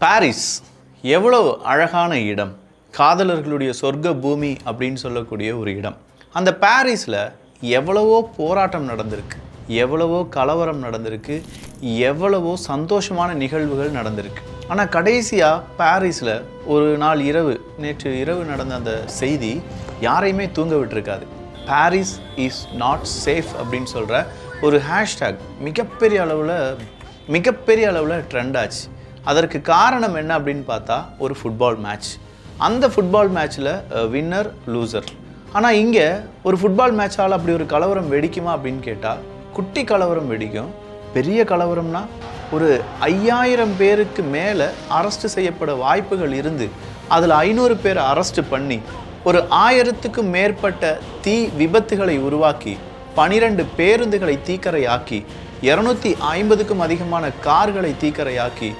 Paris எவ்வளவு அழகான இடம், காதலர்களுடைய சொர்க்க பூமி அப்படின்னு சொல்லக்கூடிய ஒரு இடம். அந்த பாரிஸில் எவ்வளவோ போராட்டம் நடந்திருக்கு, எவ்வளவோ கலவரம் நடந்திருக்கு, எவ்வளவோ சந்தோஷமான நிகழ்வுகள் நடந்திருக்கு. ஆனால் கடைசியாக பாரிஸில் ஒரு நாள் இரவு, நேற்று இரவு நடந்த அந்த செய்தி யாரையுமே தூங்க விட்டுருக்காது. பாரிஸ் இஸ் நாட் சேஃப் அப்படின்னு சொல்கிற ஒரு ஹேஷ்டேக் மிகப்பெரிய அளவில் ட்ரெண்ட் ஆச்சு. அதற்கு காரணம் என்ன அப்படின்னு பார்த்தா ஒரு ஃபுட்பால் மேட்ச். அந்த ஃபுட்பால் மேட்ச்சில் வின்னர் லூசர். ஆனால் இங்கே ஒரு ஃபுட்பால் மேட்சால் அப்படி ஒரு கலவரம் வெடிக்குமா அப்படின்னு கேட்டால் குட்டி கலவரம் வெடிக்கும். பெரிய கலவரம்னா ஒரு 5000 பேருக்கு மேலே அரெஸ்ட் செய்யப்பட வாய்ப்புகள் இருந்து அதில் 500 பேரை அரெஸ்ட் பண்ணி ஒரு 1000க்கும் மேற்பட்ட தீ விபத்துகளை உருவாக்கி 12 பேருந்துகளை தீக்கரையாக்கி 250க்கும் அதிகமான கார்களை தீக்கரையாக்கி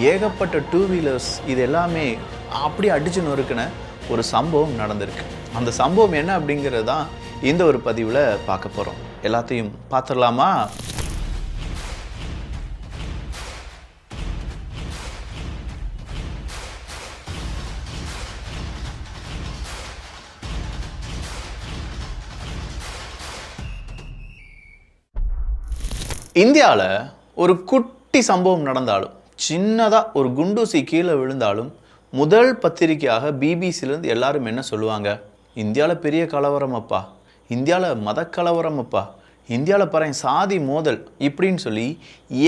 ஏகப்பட்ட 2 வீலர்ஸ் இது எல்லாமே அப்படி அடிச்சு நொறுக்குன ஒரு சம்பவம் நடந்திருக்கு. அந்த சம்பவம் என்ன அப்படிங்கிறது தான் இந்த ஒரு பதிவில் பார்க்க போகிறோம். எல்லாத்தையும் பார்த்துடலாமா? இந்தியாவில் ஒரு குட்டி சம்பவம் நடந்தாலும், சின்னதாக ஒரு குண்டூசி கீழே விழுந்தாலும் முதல் பத்திரிக்கையாக பிபிசிலேருந்து எல்லாரும் என்ன சொல்லுவாங்க? இந்தியாவில் பெரிய கலவரம் அப்பா, இந்தியாவில் மத கலவரம் அப்பா, இந்தியாவில் பாரு சாதி மோதல் இப்படின்னு சொல்லி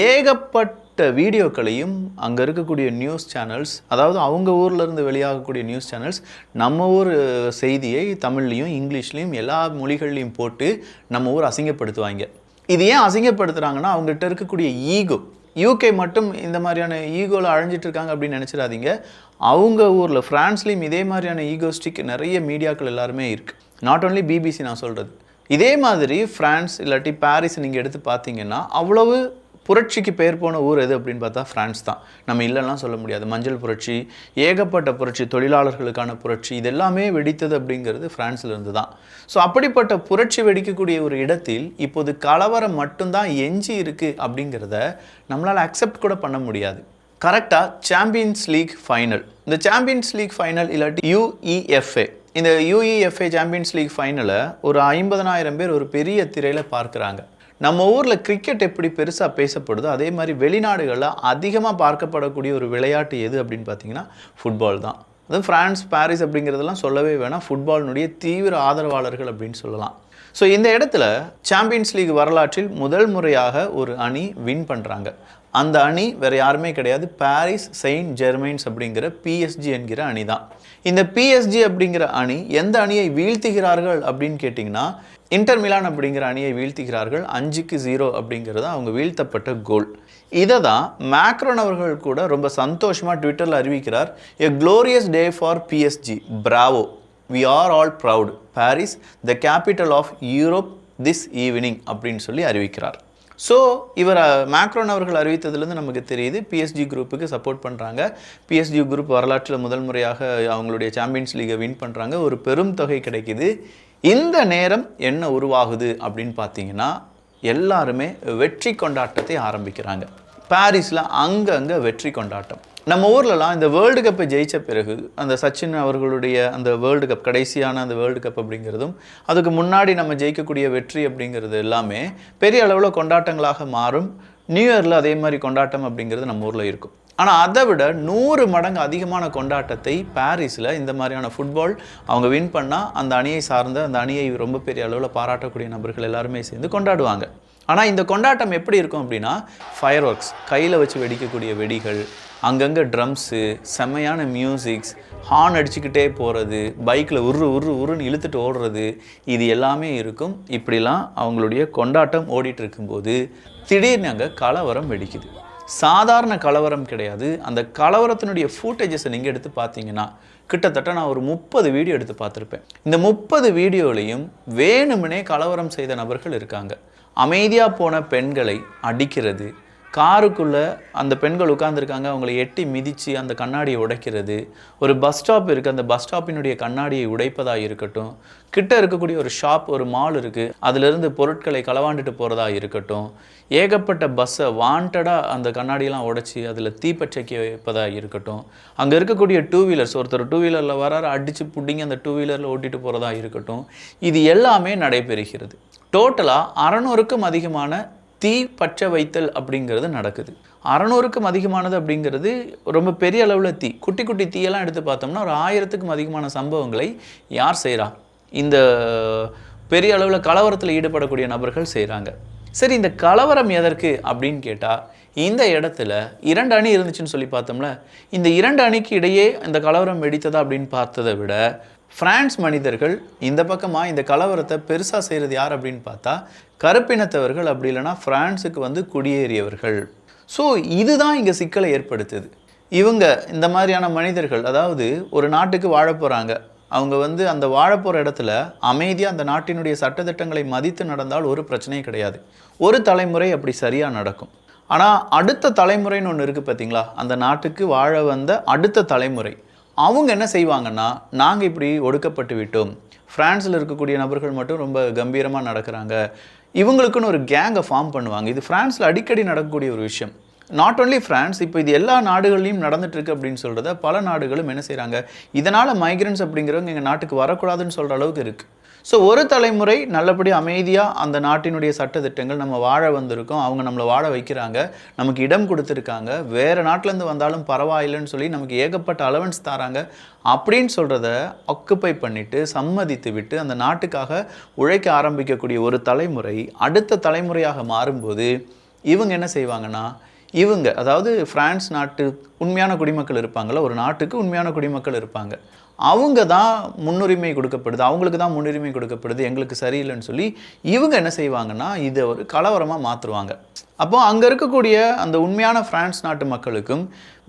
ஏகப்பட்ட வீடியோக்களையும் அங்கே இருக்கக்கூடிய நியூஸ் சேனல்ஸ், அதாவது அவங்க ஊர்லேருந்து வெளியாகக்கூடிய நியூஸ் சேனல்ஸ் நம்ம ஊர் செய்தியை தமிழ்லையும் இங்கிலீஷ்லேயும் எல்லா மொழிகள்லையும் போட்டு நம்ம ஊர் அசிங்கப்படுத்துவாங்க. இது ஏன் அசிங்கப்படுத்துகிறாங்கன்னா அவங்ககிட்ட இருக்கக்கூடிய ஈகோ. யூகே மட்டும் இந்த மாதிரியான ஈகோவில் அழிஞ்சிட்டு இருக்காங்க அப்படின்னு நினச்சிடாதீங்க. அவங்க ஊரில் ஃப்ரான்ஸ்லேயும் இதே மாதிரியான ஈகோஸ்டிக் நிறைய மீடியாக்கள் எல்லாருமே இருக்குது. நாட் ஓன்லி பிபிசி நான் சொல்கிறது. இதே மாதிரி ஃப்ரான்ஸ் இல்லாட்டி பாரிஸ் நீங்கள் எடுத்து பார்த்தீங்கன்னா அவ்வளவு புரட்சிக்கு பெயர் போன ஊர் எது அப்படின்னு பார்த்தா ஃப்ரான்ஸ் தான். நம்ம இல்லைன்னா சொல்ல முடியாது. மஞ்சள் புரட்சி, ஏகப்பட்ட புரட்சி, தொழிலாளர்களுக்கான புரட்சி, இது எல்லாமே வெடித்தது அப்படிங்கிறது ஃப்ரான்ஸ்லேருந்து தான். ஸோ அப்படிப்பட்ட புரட்சி வெடிக்கக்கூடிய ஒரு இடத்தில் இப்போது கலவரம் மட்டும்தான் எஞ்சி இருக்குது அப்படிங்கிறத நம்மளால் அக்செப்ட் கூட பண்ண முடியாது. கரெக்டாக சாம்பியன்ஸ் லீக் ஃபைனல், இந்த சாம்பியன்ஸ் லீக் ஃபைனல் இல்லாட்டி யுஇஎஃப்ஏ, இந்த யுஇஎஃப்ஏ சாம்பியன்ஸ் லீக் ஃபைனலை ஒரு 50,000 பேர் ஒரு பெரிய திரையில் பார்க்குறாங்க. நம்ம ஊரில் கிரிக்கெட் எப்படி பெருசாக பேசப்படுதோ அதே மாதிரி வெளிநாடுகளில் அதிகமாக பார்க்கப்படக்கூடிய ஒரு விளையாட்டு எது அப்படின்னு பார்த்தீங்கன்னா ஃபுட்பால் தான். அதுவும் ஃப்ரான்ஸ், பாரிஸ் அப்படிங்கிறதெல்லாம் சொல்லவே வேணாம். ஃபுட்பாலினுடைய தீவிர ஆதரவாளர்கள் அப்படின்னு சொல்லலாம். ஸோ இந்த இடத்துல சாம்பியன்ஸ் லீக் வரலாற்றில் முதல் முறையாக ஒரு அணி வின் பண்ணுறாங்க. அந்த அணி வேறு யாருமே கிடையாது, பாரிஸ் செயின்ட் ஜெர்மெயின்ஸ் அப்படிங்கிற பிஎஸ்ஜி என்கிற அணி தான். இந்த பிஎஸ்ஜி அப்படிங்கிற அணி எந்த அணியை வீழ்த்துகிறார்கள் அப்படின்னு கேட்டிங்கன்னா இன்டர் மிலான் அப்படிங்கிற அணியை வீழ்த்துகிறார்கள். 5-0 அப்படிங்கிறது அவங்க வீழ்த்தப்பட்ட கோல். இதை தான் மேக்ரோன் அவர்கள் கூட ரொம்ப சந்தோஷமாக ட்விட்டரில் அறிவிக்கிறார். A glorious day for PSG, bravo, we are all proud, Paris the capital of Europe this evening அப்படின்னு சொல்லி அறிவிக்கிறார். ஸோ இவர் மேக்ரோன் அவர்கள் அறிவித்ததுலேருந்து நமக்கு தெரியுது பிஎஸ்ஜி குரூப்புக்கு சப்போர்ட் பண்ணுறாங்க. பிஎஸ்ஜி குரூப் வரலாற்றில் முதல் முறையாக அவங்களுடைய சாம்பியன்ஸ் லீகை வின் பண்ணுறாங்க. ஒரு பெரும் தொகை கிடைக்குது. இந்த நேரம் என்ன உருவாகுது அப்படின்னு பார்த்தீங்கன்னா எல்லாருமே வெற்றி கொண்டாட்டத்தை ஆரம்பிக்கிறாங்க. பாரிஸில் அங்கங்கே வெற்றி கொண்டாட்டம். நம்ம ஊர்லலாம் இந்த வேர்ல்டு கப்பை ஜெயித்த பிறகு அந்த சச்சின் அவர்களுடைய அந்த வேர்ல்டு கப், கடைசியான அந்த வேர்ல்டு கப் அப்படிங்கிறதும் அதுக்கு முன்னாடி நம்ம ஜெயிக்கக்கூடிய வெற்றி அப்படிங்கிறது எல்லாமே பெரிய அளவில் கொண்டாட்டங்களாக மாறும். நியூ இயரில் அதே மாதிரி கொண்டாட்டம் அப்படிங்கிறது நம்ம ஊரில் இருக்கும். ஆனால் அதை விட 100 மடங்கு அதிகமான கொண்டாட்டத்தை பாரிஸில் இந்த மாதிரியான ஃபுட்பால் அவங்க வின் பண்ணால் அந்த அணியை சார்ந்த, அந்த அணியை ரொம்ப பெரிய அளவில் பாராட்டக்கூடிய நபர்கள் எல்லாருமே சேர்ந்து கொண்டாடுவாங்க. ஆனால் இந்த கொண்டாட்டம் எப்படி இருக்கும் அப்படின்னா ஃபயர் ஒர்க்ஸ், கையில் வச்சு வெடிக்கக்கூடிய வெடிகள், அங்கங்கே ட்ரம்ஸு, செம்மையான மியூசிக்ஸ், ஹார்ன் அடிச்சுக்கிட்டே போகிறது, பைக்கில் உருன்னு இழுத்துட்டு ஓடுறது, இது எல்லாமே இருக்கும். இப்படிலாம் அவங்களுடைய கொண்டாட்டம் ஓடிட்டு இருக்கும்போது திடீர்னு அங்கே கலவரம் வெடிக்குது. சாதாரண கலவரம் கிடையாது. அந்த கலவரத்தினுடைய ஃபூட்டேஜஸை நீங்கள் எடுத்து பார்த்தீங்கன்னா கிட்டத்தட்ட நான் ஒரு 30 வீடியோ எடுத்து பார்த்துருப்பேன். இந்த 30 வீடியோலையும் வேணுமனே கலவரம் செய்த நபர்கள் இருக்காங்க. அமைதியாக போன பெண்களை அடிக்கிறது, காருக்குள்ளே அந்த பெண்கள் உட்கார்ந்துருக்காங்க, அவங்களை எட்டி மிதித்து அந்த கண்ணாடியை உடைக்கிறது, ஒரு பஸ் ஸ்டாப் இருக்குது, அந்த பஸ் ஸ்டாப்பினுடைய கண்ணாடியை உடைப்பதாக இருக்கட்டும், கிட்ட இருக்கக்கூடிய ஒரு ஷாப், ஒரு மால் இருக்குது, அதிலிருந்து பொருட்களை களவாண்டுட்டு போகிறதா இருக்கட்டும், ஏகப்பட்ட பஸ்ஸை வாண்டடாக அந்த கண்ணாடியெல்லாம் உடைச்சி அதில் தீப்பற்றிக்க வைப்பதாக இருக்கட்டும், அங்கே இருக்கக்கூடிய டூ வீலர்ஸ், ஒருத்தர் டூ வீலரில் வராரு, அடித்து புட்டிங்க அந்த டூ வீலரில் ஓட்டிட்டு போகிறதா இருக்கட்டும், இது எல்லாமே நடைபெறுகிறது. டோட்டலாக 600க்கும் அதிகமான தீ பற்ற வைத்தல் அப்படிங்கிறது நடக்குது. 600க்கும் அதிகமானது அப்படிங்கிறது ரொம்ப பெரிய அளவில் தீ. குட்டி குட்டி தீயெல்லாம் எடுத்து பார்த்தோம்னா ஒரு 1000த்துக்கும் அதிகமான சம்பவங்களை யார் செய்கிறா? இந்த பெரிய அளவில் கலவரத்தில் ஈடுபடக்கூடிய நபர்கள் செய்கிறாங்க. சரி, இந்த கலவரம் எதற்கு அப்படின்னு கேட்டால், இந்த இடத்துல 2 அணி இருந்துச்சுன்னு சொல்லி பார்த்தோம்ல, இந்த 2 அணிக்கு இடையே இந்த கலவரம் வெடித்ததா அப்படின்னு பார்த்ததை விட, பிரான்ஸ் மனிதர்கள் இந்த பக்கமாக இந்த கலவரத்தை பெருசாக செய்கிறது யார் அப்படின்னு பார்த்தா கருப்பினத்தவர்கள், அப்படி இல்லைனா பிரான்ஸுக்கு வந்து குடியேறியவர்கள். ஸோ இதுதான் இங்கே சிக்கலை ஏற்படுத்துது. இவங்க இந்த மாதிரியான மனிதர்கள், அதாவது ஒரு நாட்டுக்கு வாழ போகிறாங்க, அவங்க வந்து அந்த வாழ போகிற இடத்துல அமைதியாக அந்த நாட்டினுடைய சட்டத்திட்டங்களை மதித்து நடந்தால் ஒரு பிரச்சனையும் கிடையாது. ஒரு தலைமுறை அப்படி சரியாக நடக்கும். ஆனால் அடுத்த தலைமுறைன்னு ஒன்று இருக்குது பார்த்தீங்களா, அந்த நாட்டுக்கு வாழ வந்த அடுத்த தலைமுறை, அவங்க என்ன செய்வாங்கன்னா, நாங்கள் இப்படி ஒடுக்கப்பட்டு விட்டோம், ஃப்ரான்ஸில் இருக்கக்கூடிய நபர்கள் மட்டும் ரொம்ப கம்பீரமாக நடக்கிறாங்க, இவங்களுக்குன்னு ஒரு கேங்கை ஃபார்ம் பண்ணுவாங்க. இது ஃப்ரான்ஸில் அடிக்கடி நடக்கக்கூடிய ஒரு விஷயம். நாட் ஒன்லி ஃப்ரான்ஸ், இப்போ இது எல்லா நாடுகள்லையும் நடந்துட்டுருக்கு அப்படின்னு சொல்கிறத பல நாடுகளும் என்ன செய்கிறாங்க, இதனால் மைக்ரன்ஸ் அப்படிங்கிறவங்க எங்கள் நாட்டுக்கு வரக்கூடாதுன்னு சொல்கிற அளவுக்கு இருக்குது. ஸோ ஒரு தலைமுறை நல்லபடி அமைதியாக அந்த நாட்டினுடைய சட்டத்திட்டங்கள், நம்ம வாழ வந்திருக்கோம், அவங்க நம்மளை வாழ வைக்கிறாங்க, நமக்கு இடம் கொடுத்துருக்காங்க, வேறு நாட்டிலேருந்து வந்தாலும் பரவாயில்லைன்னு சொல்லி நமக்கு ஏகப்பட்ட அலவன்ஸ் தராங்க அப்படின்னு சொல்கிறத ஆக்குப்பை பண்ணிவிட்டு சம்மதித்து விட்டு அந்த நாட்டுக்காக உழைக்க ஆரம்பிக்கக்கூடிய ஒரு தலைமுறை அடுத்த தலைமுறையாக மாறும்போது இவங்க என்ன செய்வாங்கன்னா, இவங்க அதாவது பிரான்ஸ் நாட்டு உண்மையான குடிமக்கள் இருப்பாங்கள்ல, ஒரு நாட்டுக்கு உண்மையான குடிமக்கள் இருப்பாங்க, அவங்க தான் முன்னுரிமை கொடுக்கப்படுது, அவங்களுக்கு தான் முன்னுரிமை கொடுக்கப்படுது, எங்களுக்கு சரியில்லைன்னு சொல்லி இவங்க என்ன செய்வாங்கன்னா இதை ஒரு கலவரமாக மாற்றுவாங்க. அப்போ அங்கே இருக்கக்கூடிய அந்த உண்மையான பிரான்ஸ் நாட்டு மக்களுக்கும்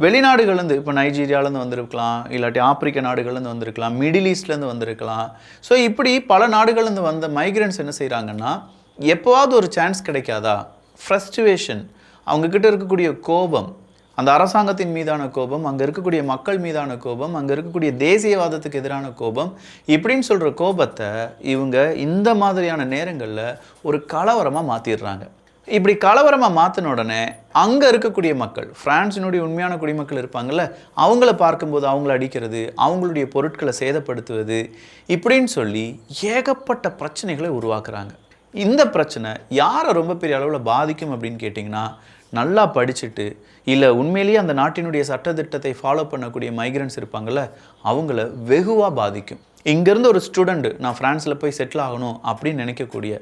வெளிநாடுகள்லேருந்து, இப்போ நைஜீரியாவிலேருந்து வந்திருக்கலாம், இல்லாட்டி ஆப்பிரிக்க நாடுகள்லேருந்து வந்திருக்கலாம், மிடில் ஈஸ்ட்லேருந்து வந்திருக்கலாம், ஸோ இப்படி பல நாடுகள்லேருந்து வந்த மைக்ரன்ஸ் என்ன செய்கிறாங்கன்னா, எப்போவாவது ஒரு சான்ஸ் கிடைக்காதா, ஃப்ரஸ்ட்ரேஷன், அவங்கக்கிட்ட இருக்கக்கூடிய கோபம், அந்த அரசாங்கத்தின் மீதான கோபம், அங்கே இருக்கக்கூடிய மக்கள் மீதான கோபம், அங்கே இருக்கக்கூடிய தேசியவாதத்துக்கு எதிரான கோபம், இப்படின்னு சொல்கிற கோபத்தை இவங்க இந்த மாதிரியான நேரங்களில் ஒரு கலவரமாக மாற்றிடுறாங்க. இப்படி கலவரமாக மாற்றின உடனே அங்கே இருக்கக்கூடிய மக்கள், பிரான்ஸினுடைய உண்மையான குடிமக்கள் இருப்பாங்கள்ல, அவங்கள பார்க்கும்போது அவங்கள அடிக்கிறது, அவங்களுடைய பொருட்களை சேதப்படுத்துவது, இப்படின்னு சொல்லி ஏகப்பட்ட பிரச்சனைகளை உருவாக்குறாங்க. இந்த பிரச்சனை யாரை ரொம்ப பெரிய அளவில் பாதிக்கும் அப்படின்னு கேட்டிங்கன்னா, நல்லா படிச்சுட்டு இல்லை உண்மையிலேயே அந்த நாட்டினுடைய சட்டத்திட்டத்தை ஃபாலோ பண்ணக்கூடிய மைக்ரன்ஸ் இருப்பாங்கள்ல, அவங்கள வெகுவாக பாதிக்கும். இங்கேருந்து ஒரு ஸ்டூடெண்ட் நான் ஃப்ரான்ஸில் போய் செட்டில் ஆகணும் அப்படின்னு நினைக்கக்கூடிய,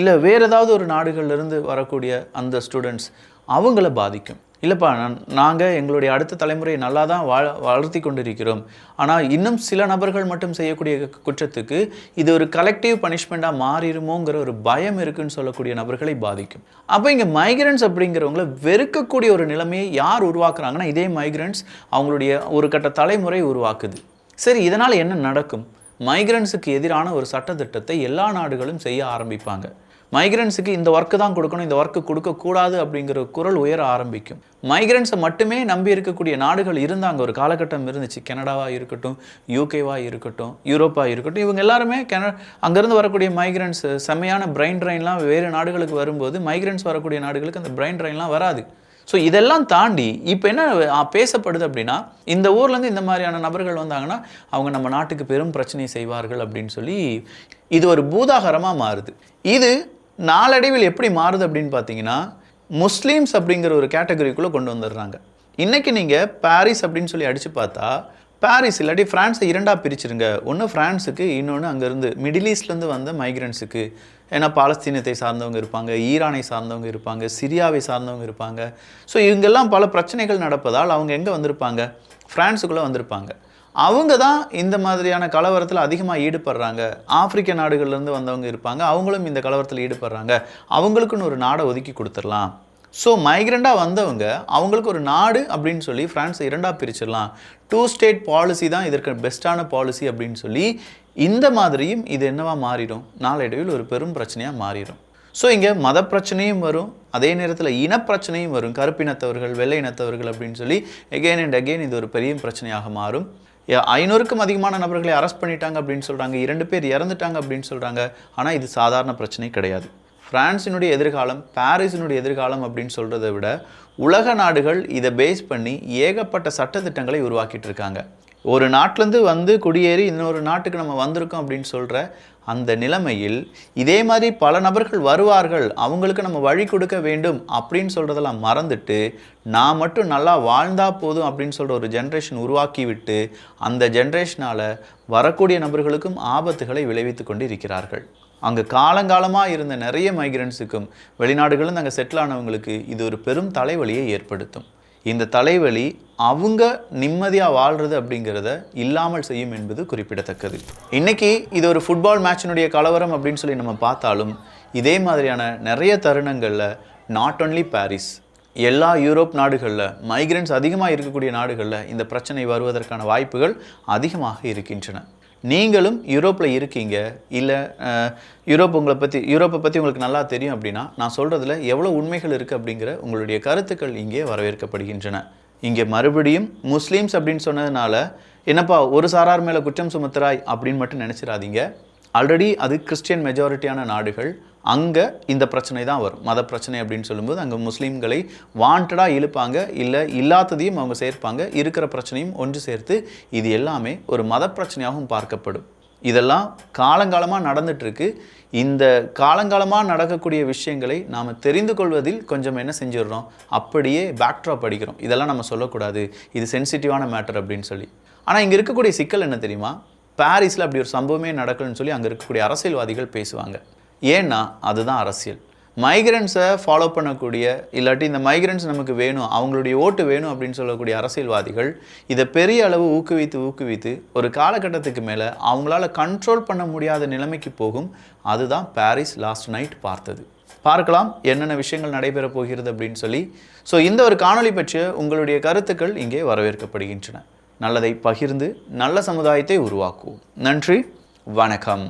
இல்லை வேறு ஏதாவது ஒரு நாடுகள்லேருந்து வரக்கூடிய அந்த ஸ்டூடெண்ட்ஸ் அவங்கள பாதிக்கும். இல்லைப்பா, நாங்கள் எங்களுடைய அடுத்த தலைமுறையை நல்லா தான் வளர்த்தி கொண்டிருக்கிறோம், ஆனால் இன்னும் சில நபர்கள் மட்டும் செய்யக்கூடிய குற்றத்துக்கு இது ஒரு கலெக்டிவ் பனிஷ்மெண்ட்டாக மாறிடுமோங்கிற ஒரு பயம் இருக்குன்னு சொல்லக்கூடிய நபர்களை பாதிக்கும். அப்போ இங்கே மைக்ரன்ஸ் அப்படிங்கிறவங்கள வெறுக்கக்கூடிய ஒரு நிலைமையை யார் உருவாக்குறாங்கன்னா, இதே மைக்ரன்ஸ் அவங்களுடைய ஒரு கட்ட தலைமுறை உருவாக்குது. சரி, இதனால் என்ன நடக்கும்? மைக்ரன்ஸுக்கு எதிரான ஒரு சட்டத்திட்டத்தை எல்லா நாடுகளும் செய்ய ஆரம்பிப்பாங்க. மைக்ரன்ஸுக்கு இந்த ஒர்க்கு தான் கொடுக்கணும், இந்த ஒர்க்கு கொடுக்கக்கூடாது அப்படிங்கிற குரல் உயர ஆரம்பிக்கும். மைக்ரன்ஸை மட்டுமே நம்பி இருக்கக்கூடிய நாடுகள் இருந்தாங்க, ஒரு காலகட்டம் இருந்துச்சு. கனடாவாக இருக்கட்டும், யூகேவாக இருக்கட்டும், யூரோப்பாக இருக்கட்டும், இவங்க எல்லாருமே அங்கேருந்து வரக்கூடிய மைக்ரன்ஸ் செம்மையான பிரைன் ட்ரைன்லாம் வேறு நாடுகளுக்கு வரும்போது மைக்ரன்ஸ் வரக்கூடிய நாடுகளுக்கு அந்த பிரைன் ட்ரைன்லாம் வராது. ஸோ இதெல்லாம் தாண்டி இப்போ என்ன பேசப்படுது அப்படின்னா, இந்த ஊர்லேருந்து இந்த மாதிரியான நபர்கள் வந்தாங்கன்னா அவங்க நம்ம நாட்டுக்கு பெரும் பிரச்சனை செய்வார்கள் அப்படின்னு சொல்லி இது ஒரு பூதாகரமாக மாறுது. இது நாளடைவில் எப்படி மாறுது அப்படின்னு பார்த்தீங்கன்னா, முஸ்லீம்ஸ் அப்படிங்கிற ஒரு கேட்டகரிக்குள்ளே கொண்டு வந்துடுறாங்க. இன்றைக்கி நீங்கள் பாரிஸ் அப்படின்னு சொல்லி அடித்து பார்த்தா, பாரிஸ் இல்லாட்டி ஃப்ரான்ஸை 2ஆக பிரிச்சுருங்க. ஒன்று ஃப்ரான்ஸுக்கு, இன்னொன்று அங்கேருந்து மிடில் ஈஸ்ட்லேருந்து வந்த மைக்ரன்ஸுக்கு. ஏன்னா பாலஸ்தீனத்தை சார்ந்தவங்க இருப்பாங்க, ஈரானை சார்ந்தவங்க இருப்பாங்க, சிரியாவை சார்ந்தவங்க இருப்பாங்க. ஸோ இவங்கெல்லாம் பல பிரச்சனைகள் நடப்பதால் அவங்க எங்கே வந்திருப்பாங்க? ஃப்ரான்ஸுக்குள்ளே வந்திருப்பாங்க. அவங்க தான் இந்த மாதிரியான கலவரத்தில் அதிகமாக ஈடுபடுறாங்க. ஆப்பிரிக்க நாடுகள்லேருந்து வந்தவங்க இருப்பாங்க, அவங்களும் இந்த கலவரத்தில் ஈடுபடுறாங்க. அவங்களுக்குன்னு ஒரு நாடை ஒதுக்கி கொடுத்துடலாம். ஸோ மைக்ரண்டாக வந்தவங்க அவங்களுக்கு ஒரு நாடு அப்படின்னு சொல்லி ஃப்ரான்ஸை 2ஆக பிரிச்சிடலாம். 2 ஸ்டேட் பாலிசி தான் இதற்கு பெஸ்ட்டான பாலிசி அப்படின்னு சொல்லி இந்த மாதிரியும் இது என்னவா மாறிடும்? நாளடைவில் ஒரு பெரும் பிரச்சனையாக மாறிடும். ஸோ இங்கே மத பிரச்சனையும் வரும், அதே நேரத்தில் இனப்பிரச்சனையும் வரும். கருப்பினத்தவர்கள், வெள்ளை இனத்தவர்கள் அப்படின்னு சொல்லி எகெயின் அண்ட் அகெயின் இது ஒரு பெரிய பிரச்சனையாக மாறும். 500க்கும் அதிகமான நபர்களை அரெஸ்ட் பண்ணிட்டாங்க அப்படின்னு சொல்கிறாங்க, 2 பேர் இறந்துட்டாங்க அப்படின்னு சொல்கிறாங்க. ஆனால் இது சாதாரண பிரச்சனை கிடையாது. பிரான்சினுடைய எதிர்காலம், பாரிஸினுடைய எதிர்காலம் அப்படின்னு சொல்கிறத விட உலக நாடுகள் இதை பேஸ் பண்ணி ஏகப்பட்ட சட்டத்திட்டங்களை உருவாக்கிட்டு இருக்காங்க. ஒரு நாட்டிலேருந்து வந்து குடியேறி இன்னொரு நாட்டுக்கு நம்ம வந்திருக்கோம் அப்படின்னு சொல்கிற அந்த நிலைமையில் இதே மாதிரி பல நபர்கள் வருவார்கள், அவங்களுக்கு நம்ம வழி கொடுக்க வேண்டும் அப்படின்னு சொல்கிறதெல்லாம் மறந்துட்டு நான் மட்டும் நல்லா வாழ்ந்தா போதும் அப்படின்னு சொல்கிற ஒரு ஜென்ரேஷன் உருவாக்கி விட்டு அந்த ஜென்ரேஷனால் வரக்கூடிய நபர்களுக்கும் ஆபத்துகளை விளைவித்து கொண்டு இருக்கிறார்கள். அங்கே காலங்காலமாக இருந்த நிறைய மைக்ரன்ஸுக்கும் வெளிநாடுகளும் அங்கே செட்டில் ஆனவங்களுக்கு இது ஒரு பெரும் தலைவலியை ஏற்படுத்தும். இந்த தலைவலி அவங்க நிம்மதியாக வாழ்கிறது அப்படிங்கிறத இல்லாமல் செய்யும் என்பது குறிப்பிடத்தக்கது. இன்றைக்கி இது ஒரு ஃபுட்பால் மேட்சினுடைய கலவரம் அப்படின்னு சொல்லி நம்ம பார்த்தாலும் இதே மாதிரியான நிறைய தருணங்களில் நாட் ஒன்லி பாரிஸ், எல்லா யூரோப் நாடுகளில், மைக்ரன்ஸ் அதிகமாக இருக்கக்கூடிய நாடுகளில் இந்த பிரச்சனை வருவதற்கான வாய்ப்புகள் அதிகமாக இருக்கின்றன. நீங்களும் யூரோப்பில் இருக்கீங்க, இல்லை யூரோப்பை பற்றி உங்களுக்கு நல்லா தெரியும் அப்படின்னா நான் சொல்கிறதுல எவ்வளோ உண்மைகள் இருக்குது அப்படிங்கிற உங்களுடைய கருத்துக்கள் இங்கே வரவேற்கப்படுகின்றன. இங்கே மறுபடியும் முஸ்லீம்ஸ் அப்படின்னு சொன்னதுனால என்னப்பா ஒரு சாரார் மேலே குற்றம் சுமத்துறாய் அப்படின்னு மட்டும் நினச்சிடாதீங்க. ஆல்ரெடி அது கிறிஸ்டியன் மெஜாரிட்டியான நாடுகள், அங்கே இந்த பிரச்சனை தான் வரும். மத பிரச்சனை அப்படின்னு சொல்லும்போது அங்கே முஸ்லீம்களை வாண்டடாக இழுப்பாங்க, இல்லை இல்லாததையும் அவங்க சேர்ப்பாங்க, இருக்கிற பிரச்சனையும் ஒன்று சேர்த்து இது எல்லாமே ஒரு மத பிரச்சனையாகவும் பார்க்கப்படும். இதெல்லாம் காலங்காலமாக நடந்துகிட்ருக்கு. இந்த காலங்காலமாக நடக்கக்கூடிய விஷயங்களை நாம் தெரிந்து கொள்வதில் கொஞ்சம் என்ன செஞ்சிடறோம், அப்படியே பேக்ட்ராப் அடிக்கிறோம். இதெல்லாம் நம்ம சொல்லக்கூடாது, இது சென்சிட்டிவான மேட்டர் அப்படின்னு சொல்லி. ஆனால் இங்கே இருக்கக்கூடிய சிக்கல் என்ன தெரியுமா, பாரிஸில் அப்படி ஒரு சம்பவமே நடக்கலன்னு சொல்லி அங்கே இருக்கக்கூடிய அரசியல்வாதிகள் பேசுவாங்க. ஏன்னா அதுதான் அரசியல். மைக்ரன்ஸை ஃபாலோ பண்ணக்கூடிய, இல்லாட்டி இந்த மைக்ரன்ஸ் நமக்கு வேணும், அவங்களுடைய ஓட்டு வேணும் அப்படின்னு சொல்லக்கூடிய அரசியல்வாதிகள் இதை பெரிய அளவு ஊக்குவித்து ஒரு காலகட்டத்துக்கு மேலே அவங்களால கண்ட்ரோல் பண்ண முடியாத நிலைமைக்கு போகும். அதுதான் பாரிஸ் லாஸ்ட் நைட் பார்த்தது. பார்க்கலாம் என்னென்ன விஷயங்கள் நடைபெற போகிறது அப்படின்னு சொல்லி. ஸோ இந்த ஒரு காணொளி பற்றிய உங்களுடைய கருத்துக்கள் இங்கே வரவேற்கப்படுகின்றன. நல்லதை பகிர்ந்து நல்ல சமுதாயத்தை உருவாக்குவோம். நன்றி, வணக்கம்.